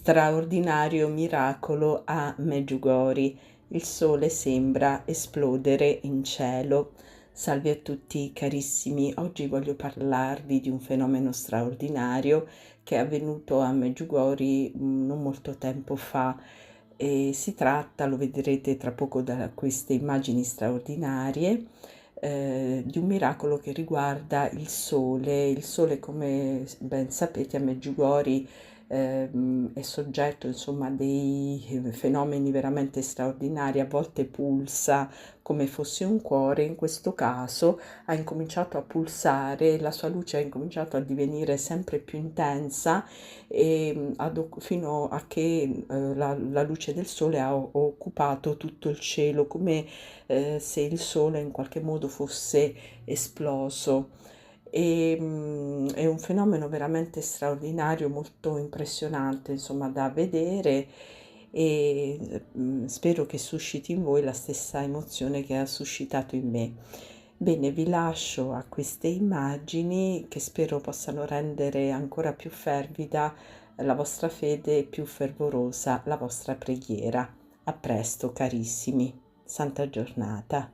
Straordinario miracolo a Medjugorje. Il sole sembra esplodere in cielo. Salve a tutti carissimi, oggi voglio parlarvi di un fenomeno straordinario che è avvenuto a Medjugorje non molto tempo fa. E si tratta, lo vedrete tra poco da queste immagini straordinarie, di un miracolo che riguarda il sole. Il sole, come ben sapete, a Medjugorje è soggetto insomma a dei fenomeni veramente straordinari. A volte pulsa come fosse un cuore, in questo caso ha incominciato a pulsare, la sua luce ha incominciato a divenire sempre più intensa e fino a che la luce del sole ha occupato tutto il cielo, come se il sole in qualche modo fosse esploso. È un fenomeno veramente straordinario, molto impressionante, insomma, da vedere, e spero che susciti in voi la stessa emozione che ha suscitato in me. Bene, vi lascio a queste immagini che spero possano rendere ancora più fervida la vostra fede e più fervorosa la vostra preghiera. A presto, carissimi. Santa giornata.